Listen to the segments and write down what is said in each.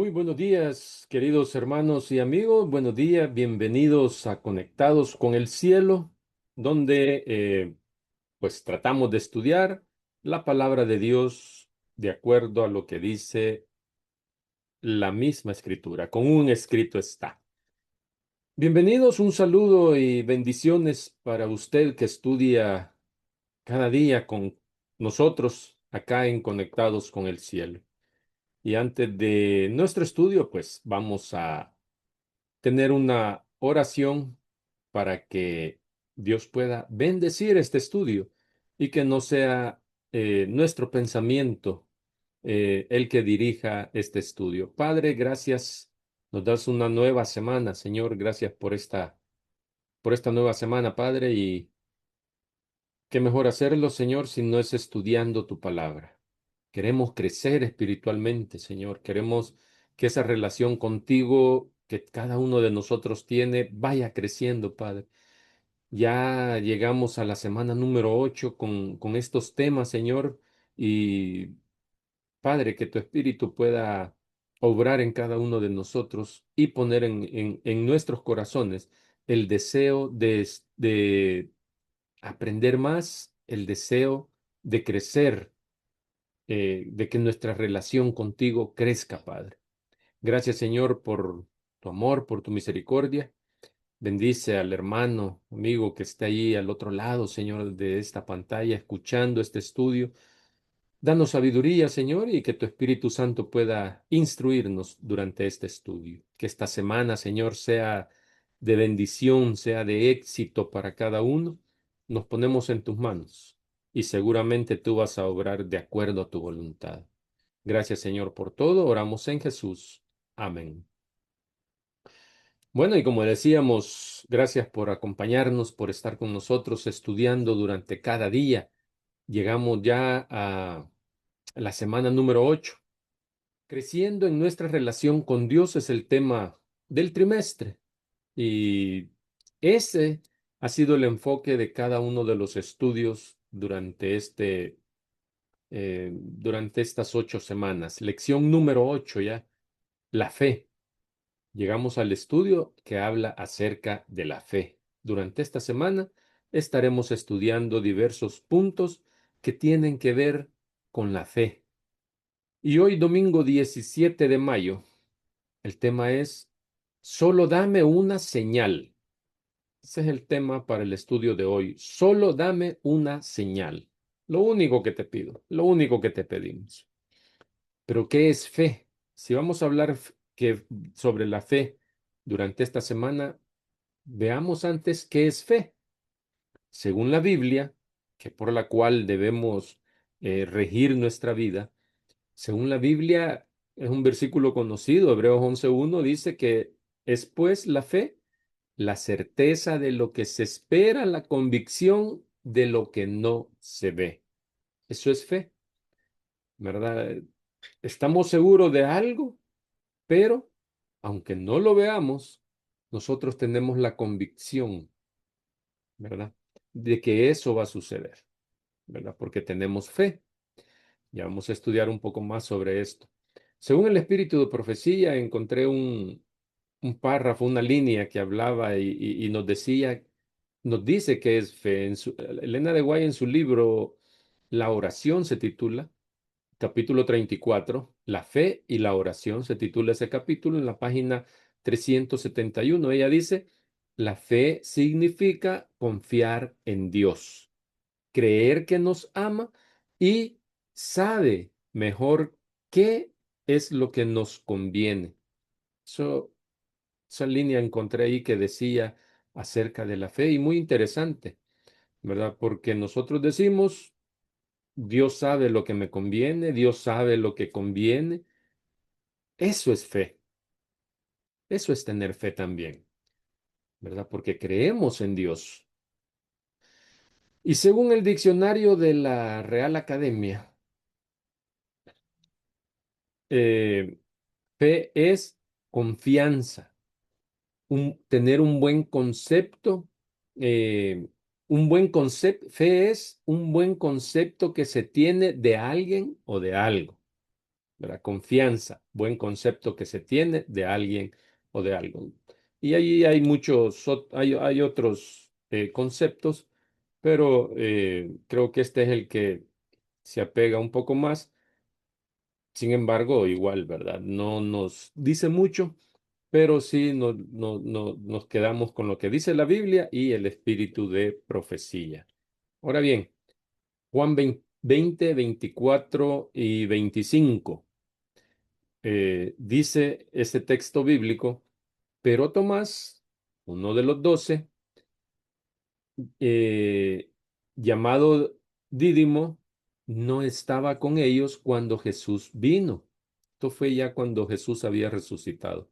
Muy buenos días, queridos hermanos y amigos. Buenos días, bienvenidos a Conectados con el Cielo, donde pues tratamos de estudiar la palabra de Dios de acuerdo a lo que dice la misma escritura. Con un escrito está. Bienvenidos, un saludo y bendiciones para usted que estudia cada día con nosotros acá en Conectados con el Cielo. Y antes de nuestro estudio, pues vamos a tener una oración para que Dios pueda bendecir este estudio y que no sea nuestro pensamiento el que dirija este estudio. Padre, gracias. Nos das una nueva semana, Señor. Gracias por esta nueva semana, Padre. Y qué mejor hacerlo, Señor, si no es estudiando tu palabra. Queremos crecer espiritualmente, Señor. Queremos que esa relación contigo que cada uno de nosotros tiene vaya creciendo, Padre. Ya llegamos a la semana número 8 con estos temas, Señor. Y, Padre, que tu Espíritu pueda obrar en cada uno de nosotros y poner en nuestros corazones el deseo de aprender más, el deseo de crecer, de que nuestra relación contigo crezca, Padre. Gracias, Señor, por tu amor, por tu misericordia. Bendice al hermano, amigo que está ahí al otro lado, Señor, de esta pantalla, escuchando este estudio. Danos sabiduría, Señor, y que tu Espíritu Santo pueda instruirnos durante este estudio. Que esta semana, Señor, sea de bendición, sea de éxito para cada uno. Nos ponemos en tus manos y seguramente tú vas a obrar de acuerdo a tu voluntad. Gracias, Señor, por todo. Oramos en Jesús. Amén. Bueno, y como decíamos, gracias por acompañarnos, por estar con nosotros estudiando durante cada día. Llegamos ya a la semana número 8. Creciendo en nuestra relación con Dios es el tema del trimestre. Y ese ha sido el enfoque de cada uno de los estudios durante estas 8 semanas. Lección número 8 ya, la fe. Llegamos al estudio que habla acerca de la fe. Durante esta semana estaremos estudiando diversos puntos que tienen que ver con la fe. Y hoy, domingo 17 de mayo, el tema es, solo dame una señal. Ese es el tema para el estudio de hoy. Solo dame una señal. Lo único que te pido, lo único que te pedimos. Pero ¿qué es fe? Si vamos a hablar sobre la fe durante esta semana, veamos antes qué es fe. Según la Biblia, que por la cual debemos regir nuestra vida, según la Biblia, es un versículo conocido, Hebreos 11:1 dice que es pues la fe, la certeza de lo que se espera, la convicción de lo que no se ve. Eso es fe, ¿verdad? Estamos seguros de algo, pero aunque no lo veamos, nosotros tenemos la convicción, ¿verdad? De que eso va a suceder, ¿verdad? Porque tenemos fe. Ya vamos a estudiar un poco más sobre esto. Según el espíritu de profecía, encontré un párrafo, una línea que hablaba y nos decía, nos dice que es fe. Elena de Guay en su libro La oración se titula, capítulo 34, La fe y la oración se titula ese capítulo en la página 371. Ella dice, la fe significa confiar en Dios, creer que nos ama y sabe mejor qué es lo que nos conviene. Eso, esa línea encontré ahí que decía acerca de la fe y muy interesante, ¿verdad? Porque nosotros decimos, Dios sabe lo que me conviene, Dios sabe lo que conviene. Eso es fe, eso es tener fe también, ¿verdad? Porque creemos en Dios. Y según el diccionario de la Real Academia, eh, fe es confianza, tener un buen concepto. Un buen concepto, fe es un buen concepto que se tiene de alguien o de algo, ¿verdad? Confianza, buen concepto que se tiene de alguien o de algo. Y ahí hay muchos, hay otros conceptos, pero creo que este es el que se apega un poco más. Sin embargo, igual, ¿verdad? No nos dice mucho, pero sí nos quedamos con lo que dice la Biblia y el espíritu de profecía. Ahora bien, Juan 20, 24 y 25 dice ese texto bíblico, pero Tomás, uno de los 12, eh, llamado Dídimo, no estaba con ellos cuando Jesús vino. Esto fue ya cuando Jesús había resucitado.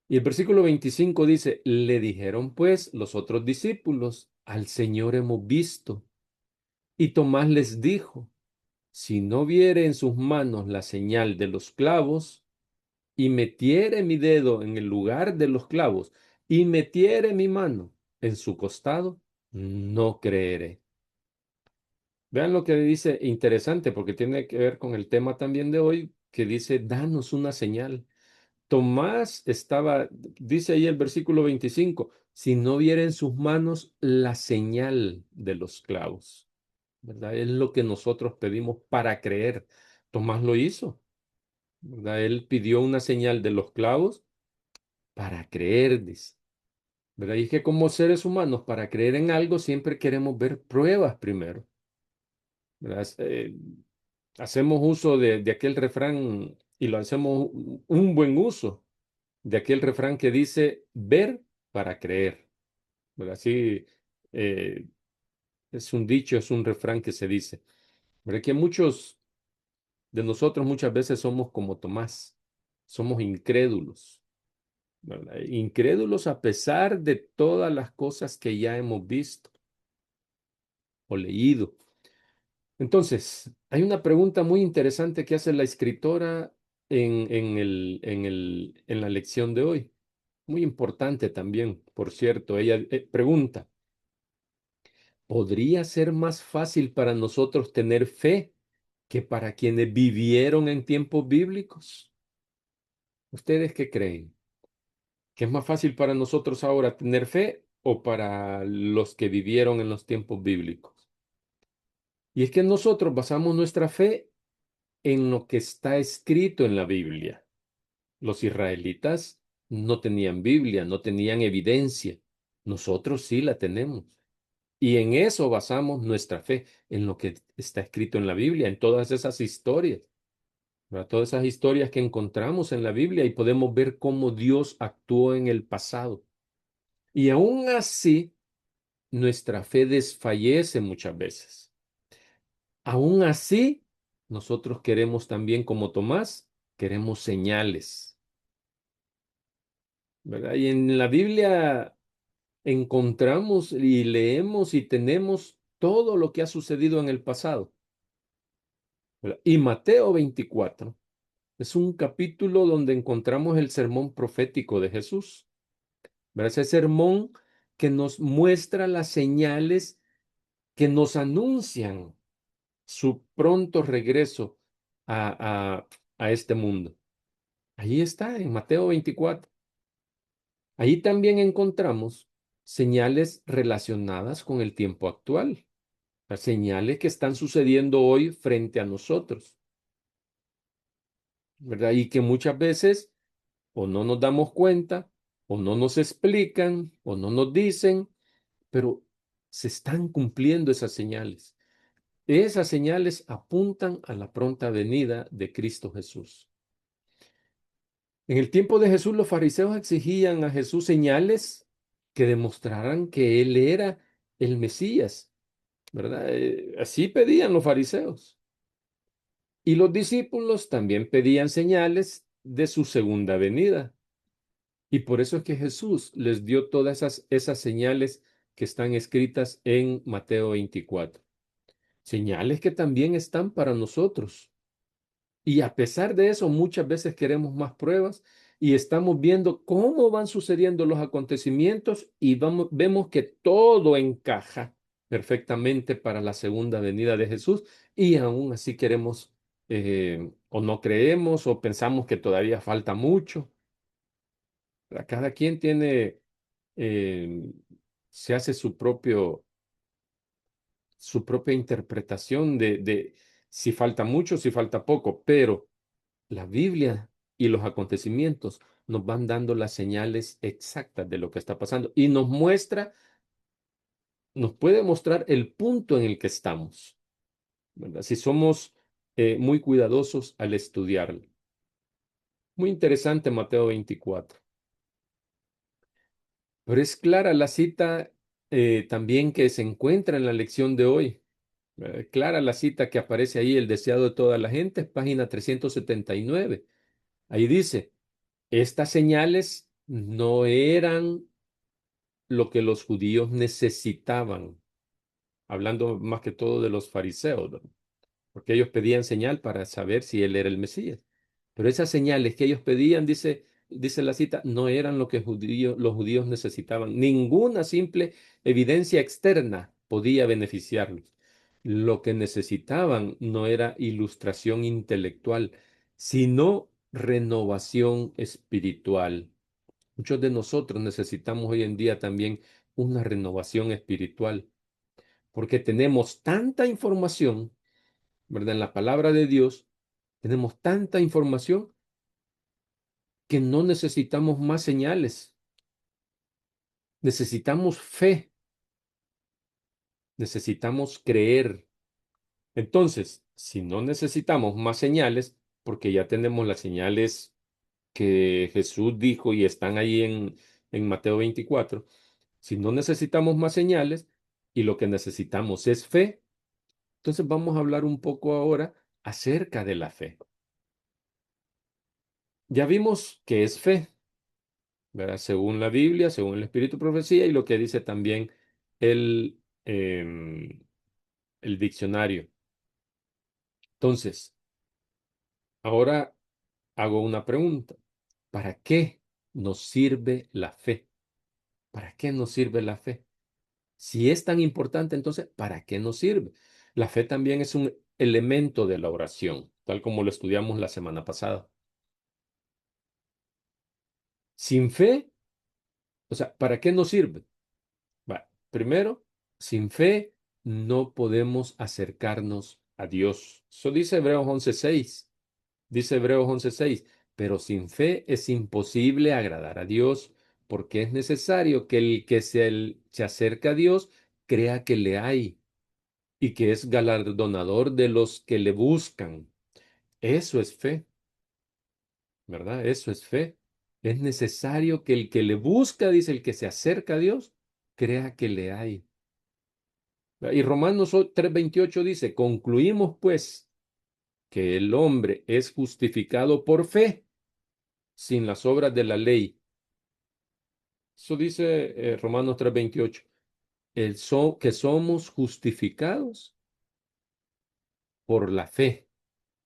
Y el versículo 25 dice, le dijeron pues los otros discípulos, al Señor hemos visto. Y Tomás les dijo, si no viere en sus manos la señal de los clavos, y metiere mi dedo en el lugar de los clavos, y metiere mi mano en su costado, no creeré. Vean lo que dice interesante, porque tiene que ver con el tema también de hoy, que dice, danos una señal. Tomás estaba, dice ahí el versículo 25, si no viera en sus manos la señal de los clavos, ¿verdad? Es lo que nosotros pedimos para creer. Tomás lo hizo, ¿verdad? Él pidió una señal de los clavos para creer, dice, ¿verdad? Y es que como seres humanos, para creer en algo, siempre queremos ver pruebas primero, ¿verdad? Hacemos uso de aquel refrán y lo hacemos un buen uso de aquel refrán que dice ver para creer, ¿verdad? Así eh, es un dicho, es un refrán que se dice, ¿verdad? Que muchos de nosotros muchas veces somos como Tomás, somos incrédulos, ¿verdad? Incrédulos a pesar de todas las cosas que ya hemos visto o leído. Entonces, hay una pregunta muy interesante que hace la escritora en la lección de hoy. Muy importante también, por cierto. Ella pregunta, ¿podría ser más fácil para nosotros tener fe que para quienes vivieron en tiempos bíblicos? ¿Ustedes qué creen? ¿Que es más fácil para nosotros ahora tener fe o para los que vivieron en los tiempos bíblicos? Y es que nosotros basamos nuestra fe en lo que está escrito en la Biblia. Los israelitas no tenían Biblia, no tenían evidencia. Nosotros sí la tenemos. Y en eso basamos nuestra fe, en lo que está escrito en la Biblia, en todas esas historias, ¿verdad? Todas esas historias que encontramos en la Biblia y podemos ver cómo Dios actuó en el pasado. Y aún así, nuestra fe desfallece muchas veces. Aún así, nosotros queremos también, como Tomás, queremos señales, ¿verdad? Y en la Biblia encontramos y leemos y tenemos todo lo que ha sucedido en el pasado, ¿verdad? Y Mateo 24 es un capítulo donde encontramos el sermón profético de Jesús, ¿verdad? Ese sermón que nos muestra las señales que nos anuncian su pronto regreso a, a este mundo. Ahí está, en Mateo 24. Ahí también encontramos señales relacionadas con el tiempo actual, las señales que están sucediendo hoy frente a nosotros, ¿verdad? Y que muchas veces o no nos damos cuenta, o no nos explican, o no nos dicen, pero se están cumpliendo esas señales. Esas señales apuntan a la pronta venida de Cristo Jesús. En el tiempo de Jesús, los fariseos exigían a Jesús señales que demostraran que Él era el Mesías, ¿verdad? Así pedían los fariseos. Y los discípulos también pedían señales de su segunda venida. Y por eso es que Jesús les dio todas esas señales que están escritas en Mateo 24. Señales que también están para nosotros. Y a pesar de eso, muchas veces queremos más pruebas y estamos viendo cómo van sucediendo los acontecimientos y vemos que todo encaja perfectamente para la segunda venida de Jesús y aún así queremos o no creemos o pensamos que todavía falta mucho. Cada quien tiene, eh, se hace su propia interpretación de si falta mucho, si falta poco, pero la Biblia y los acontecimientos nos van dando las señales exactas de lo que está pasando y nos puede mostrar el punto en el que estamos, ¿verdad? Si somos muy cuidadosos al estudiarlo. Muy interesante Mateo 24. Pero es clara la cita también que se encuentra en la lección de hoy. Clara la cita que aparece ahí, el deseado de toda la gente, página 379. Ahí dice, estas señales no eran lo que los judíos necesitaban, hablando más que todo de los fariseos, ¿verdad? Porque ellos pedían señal para saber si él era el Mesías. Pero esas señales que ellos pedían, dice la cita, no eran lo que los judíos necesitaban. Ninguna simple evidencia externa podía beneficiarlos. Lo que necesitaban no era ilustración intelectual, sino renovación espiritual. Muchos de nosotros necesitamos hoy en día también una renovación espiritual, porque tenemos tanta información, ¿verdad? En la palabra de Dios tenemos tanta información que no necesitamos más señales. Necesitamos fe, necesitamos creer. Entonces, si no necesitamos más señales, porque ya tenemos las señales que Jesús dijo y están ahí en Mateo 24, si no necesitamos más señales y lo que necesitamos es fe, entonces vamos a hablar un poco ahora acerca de la fe. Ya vimos que es fe, ¿verdad? Según la Biblia, según el Espíritu de Profecía y lo que dice también el, em, el diccionario. Entonces, ahora hago una pregunta. ¿Para qué nos sirve la fe? ¿Para qué nos sirve la fe? Si es tan importante, entonces, ¿para qué nos sirve? La fe también es un elemento de la oración, tal como lo estudiamos la semana pasada. Sin fe, o sea, ¿para qué nos sirve? Primero, sin fe no podemos acercarnos a Dios. Eso dice Hebreos 11:6. Dice Hebreos 11:6. Pero sin fe es imposible agradar a Dios, porque es necesario que el que se acerca a Dios crea que le hay y que es galardonador de los que le buscan. Eso es fe, ¿verdad? Eso es fe. Es necesario que el que le busca, dice el que se acerca a Dios, crea que le hay. Y Romanos 3:28 dice, concluimos pues que el hombre es justificado por fe sin las obras de la ley. Eso dice Romanos 3:28, que somos justificados por la fe.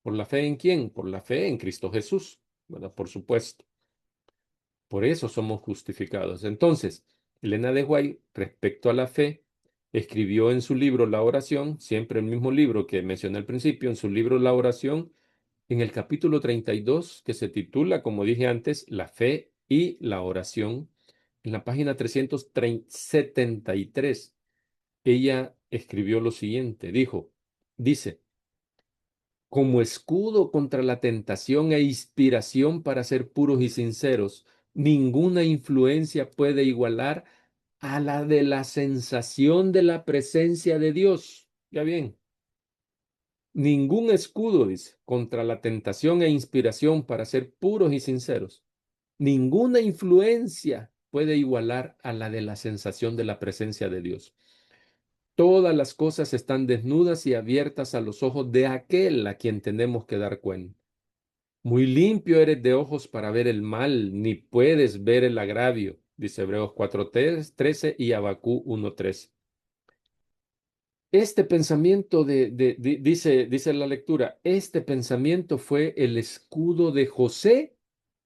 ¿Por la fe en quién? Por la fe en Cristo Jesús, ¿verdad? Por supuesto. Por eso somos justificados. Entonces, Elena de White, respecto a la fe, escribió en su libro La oración, siempre el mismo libro que mencioné al principio, en su libro La oración, en el capítulo 32, que se titula, como dije antes, La fe y la oración, en la página 373, ella escribió lo siguiente, dice, como escudo contra la tentación e inspiración para ser puros y sinceros, ninguna influencia puede igualar a la de la sensación de la presencia de Dios. Ya bien. Ningún escudo, dice, contra la tentación e inspiración para ser puros y sinceros. Ninguna influencia puede igualar a la de la sensación de la presencia de Dios. Todas las cosas están desnudas y abiertas a los ojos de aquel a quien tenemos que dar cuenta. Muy limpio eres de ojos para ver el mal, ni puedes ver el agravio, dice Hebreos 4:13 y Abacú 1:13. Este pensamiento dice la lectura, este pensamiento fue el escudo de José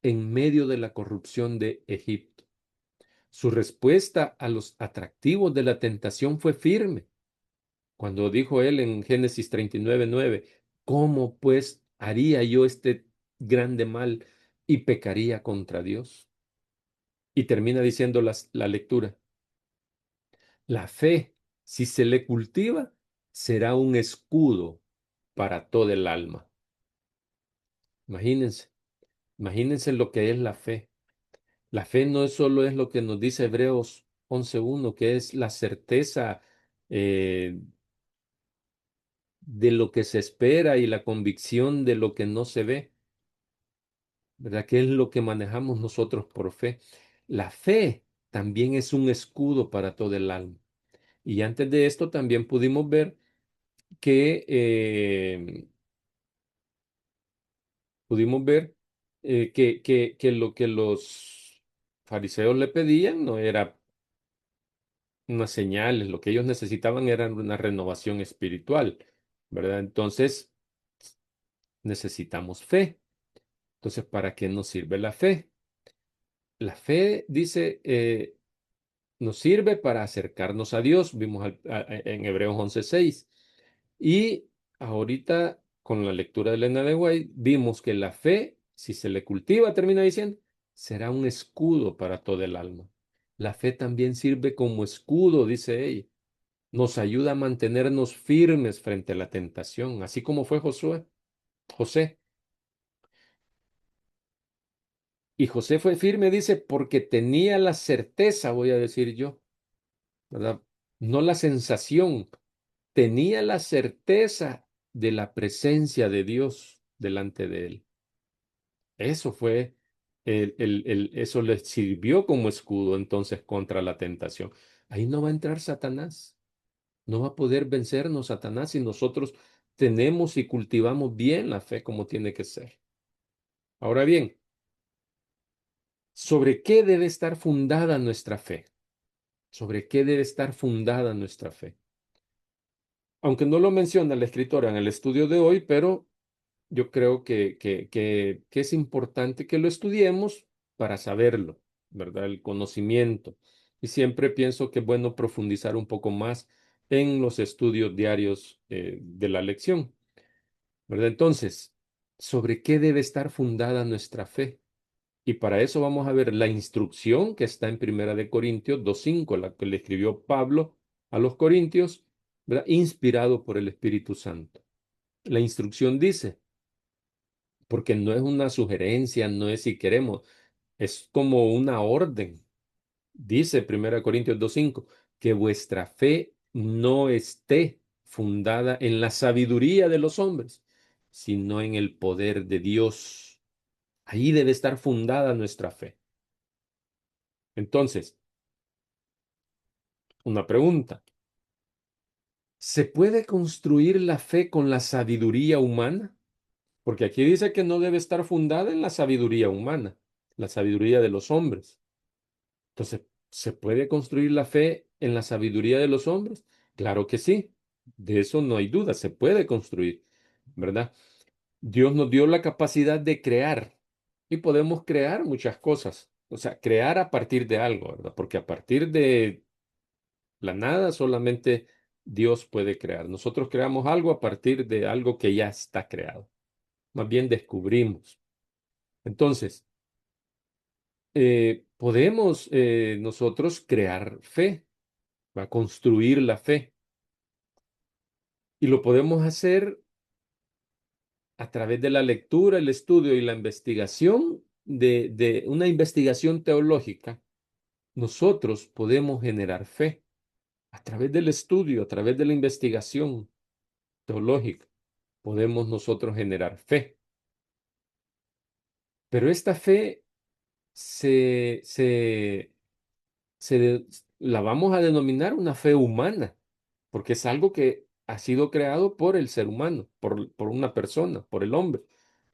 en medio de la corrupción de Egipto. Su respuesta a los atractivos de la tentación fue firme. Cuando dijo él en Génesis 39:9, ¿cómo pues ¿Haría yo este grande mal y pecaría contra Dios? Y termina diciendo la lectura, la fe, si se le cultiva, será un escudo para todo el alma. Imagínense, imagínense lo que es la fe. La fe no es solo es lo que nos dice Hebreos 11:1, que es la certeza eh, de lo que se espera y la convicción de lo que no se ve, ¿verdad? ¿Qué es lo que manejamos nosotros por fe? La fe también es un escudo para todo el alma. Y antes de esto también pudimos ver que pudimos ver que lo que los fariseos le pedían no era unas señales, lo que ellos necesitaban era una renovación espiritual, ¿verdad? Entonces necesitamos fe. Entonces, ¿para qué nos sirve la fe? La fe, dice, nos sirve para acercarnos a Dios, vimos en Hebreos 11:6. Y ahorita, con la lectura de Elena de White, vimos que la fe, si se le cultiva, termina diciendo, será un escudo para todo el alma. La fe también sirve como escudo, dice ella. Nos ayuda a mantenernos firmes frente a la tentación, así como fue José. Y José fue firme, dice, porque tenía la certeza, voy a decir yo, ¿verdad? No la sensación, tenía la certeza de la presencia de Dios delante de él. Eso fue, eso le sirvió como escudo entonces contra la tentación. Ahí no va a entrar Satanás, no va a poder vencernos Satanás si nosotros tenemos y cultivamos bien la fe como tiene que ser. Ahora bien, ¿sobre qué debe estar fundada nuestra fe? ¿Sobre qué debe estar fundada nuestra fe? Aunque no lo menciona la escritora en el estudio de hoy, pero yo creo que es importante que lo estudiemos para saberlo, ¿verdad? El conocimiento. Y siempre pienso que es bueno profundizar un poco más en los estudios diarios de la lección, ¿verdad? Entonces, ¿sobre qué debe estar fundada nuestra fe? Y para eso vamos a ver la instrucción que está en Primera de Corintios 2:5, la que le escribió Pablo a los Corintios, ¿verdad? Inspirado por el Espíritu Santo. La instrucción dice, porque no es una sugerencia, no es si queremos, es como una orden. Dice 1 Corintios 2:5, que vuestra fe no esté fundada en la sabiduría de los hombres, sino en el poder de Dios. Ahí debe estar fundada nuestra fe. Entonces, una pregunta. ¿Se puede construir la fe con la sabiduría humana? Porque aquí dice que no debe estar fundada en la sabiduría humana, la sabiduría de los hombres. Entonces, ¿se puede construir la fe en la sabiduría de los hombres? Claro que sí, de eso no hay duda, se puede construir, ¿verdad? Dios nos dio la capacidad de crear y podemos crear muchas cosas, o sea, crear a partir de algo, ¿verdad? Porque a partir de la nada solamente Dios puede crear. Nosotros creamos algo a partir de algo que ya está creado, más bien descubrimos. Entonces, podemos nosotros crear fe, va a construir la fe. Y lo podemos hacer a través de la lectura, el estudio y la investigación de una investigación teológica. Nosotros podemos generar fe a través del estudio, a través de la investigación teológica. Podemos nosotros generar fe. Pero esta fe se, se, se, la vamos a denominar una fe humana, porque es algo que ha sido creado por el ser humano, por una persona, por el hombre.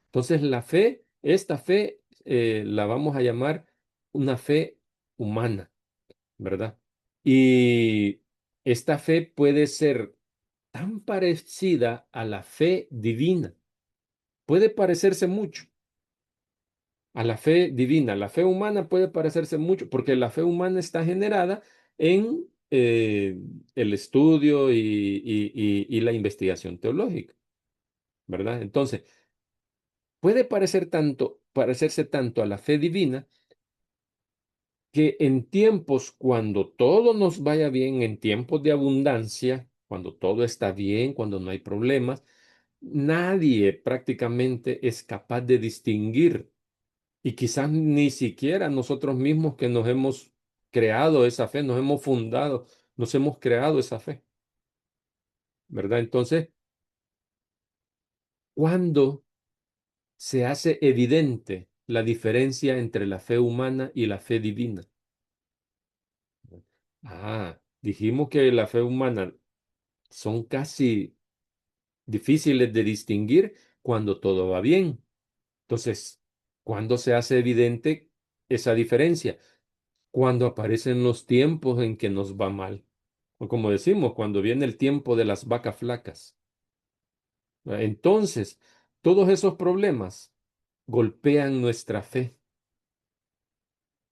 Entonces la fe, esta fe, la vamos a llamar una fe humana, ¿verdad? Y esta fe puede ser tan parecida a la fe divina, puede parecerse mucho a la fe divina. La fe humana puede parecerse mucho, porque la fe humana está generada en el estudio y la investigación teológica, ¿verdad? Entonces, puede parecerse tanto a la fe divina que en tiempos cuando todo nos vaya bien, en tiempos de abundancia, cuando todo está bien, cuando no hay problemas, nadie prácticamente es capaz de distinguir, y quizás ni siquiera nosotros mismos que nos hemos creado esa fe, nos hemos fundado, nos hemos creado esa fe, ¿verdad? Entonces, ¿cuándo se hace evidente la diferencia entre la fe humana y la fe divina? Dijimos que la fe humana son casi difíciles de distinguir cuando todo va bien. Entonces, ¿cuándo se hace evidente esa diferencia? Cuando aparecen los tiempos en que nos va mal. O como decimos, cuando viene el tiempo de las vacas flacas. Entonces, todos esos problemas golpean nuestra fe,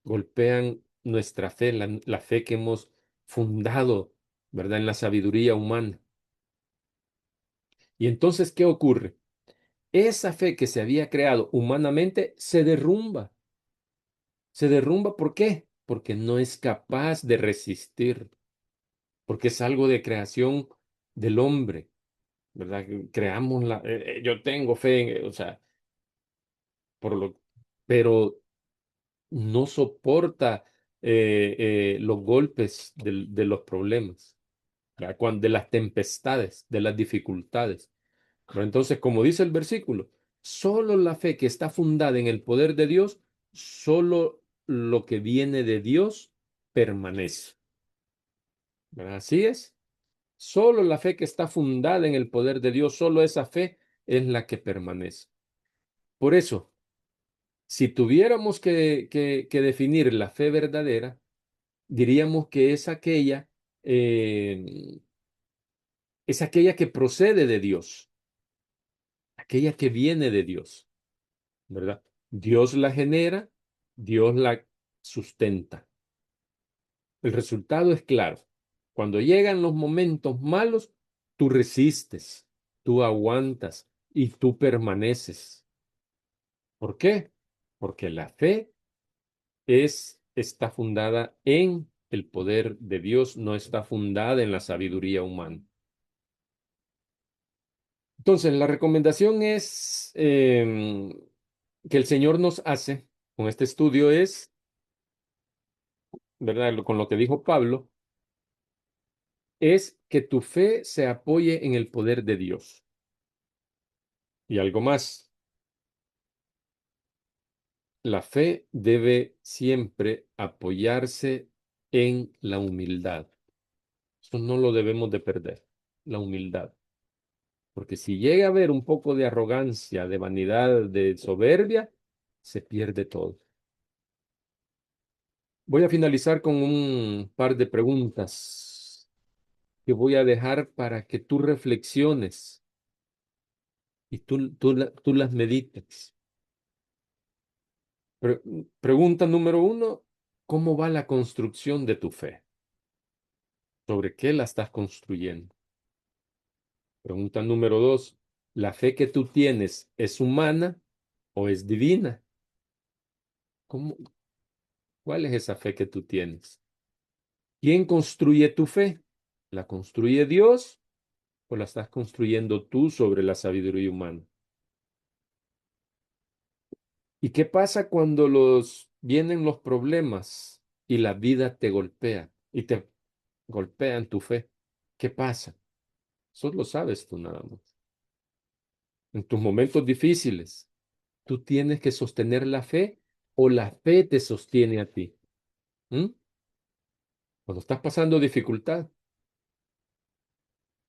golpean nuestra fe, la fe que hemos fundado, ¿verdad? En la sabiduría humana. Y entonces, ¿qué ocurre? Esa fe que se había creado humanamente se derrumba. Se derrumba, ¿por qué? Porque no es capaz de resistir, porque es algo de creación del hombre, ¿verdad? Creamos yo tengo fe en, o sea, por lo, pero no soporta los golpes de los problemas, ¿verdad? De las tempestades, de las dificultades. Pero entonces, como dice el versículo, solo la fe que está fundada en el poder de Dios, solo lo que viene de Dios permanece. ¿Verdad? Así es. Solo la fe que está fundada en el poder de Dios, solo esa fe es la que permanece. Por eso, si tuviéramos que definir la fe verdadera, diríamos que es aquella que procede de Dios, aquella que viene de Dios, ¿verdad? Dios la genera, Dios la sustenta. El resultado es claro. Cuando llegan los momentos malos, tú resistes, tú aguantas y tú permaneces. ¿Por qué? Porque la fe está fundada en el poder de Dios, no está fundada en la sabiduría humana. Entonces, la recomendación es que el Señor nos hace con este estudio es, ¿verdad? Con lo que dijo Pablo, es que tu fe se apoye en el poder de Dios. Y algo más, la fe debe siempre apoyarse en la humildad. Eso no lo debemos de perder, la humildad. Porque si llega a haber un poco de arrogancia, de vanidad, de soberbia, se pierde todo. Voy a finalizar con un par de preguntas que voy a dejar para que tú reflexiones y tú las medites. Pregunta número uno, ¿cómo va la construcción de tu fe? ¿Sobre qué la estás construyendo? Pregunta número dos, ¿la fe que tú tienes es humana o es divina? ¿Cómo, ¿Cuál es esa fe que tú tienes? ¿Quién construye tu fe? ¿La construye Dios o la estás construyendo tú sobre la sabiduría humana? ¿Y qué pasa cuando vienen los problemas y la vida te golpea y te golpean tu fe? ¿Qué pasa? Eso lo sabes tú nada más. En tus momentos difíciles, tú tienes que sostener la fe o la fe te sostiene a ti. ¿Mm? Cuando estás pasando dificultad,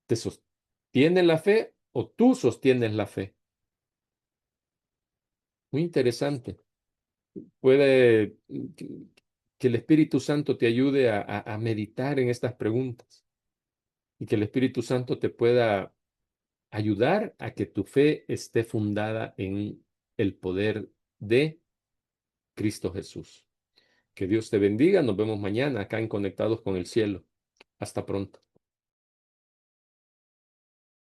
¿te sostiene la fe o tú sostienes la fe? Muy interesante. Puede que el Espíritu Santo te ayude a meditar en estas preguntas y que el Espíritu Santo te pueda ayudar a que tu fe esté fundada en el poder de Cristo Jesús. Que Dios te bendiga. Nos vemos mañana acá en Conectados con el Cielo. Hasta pronto.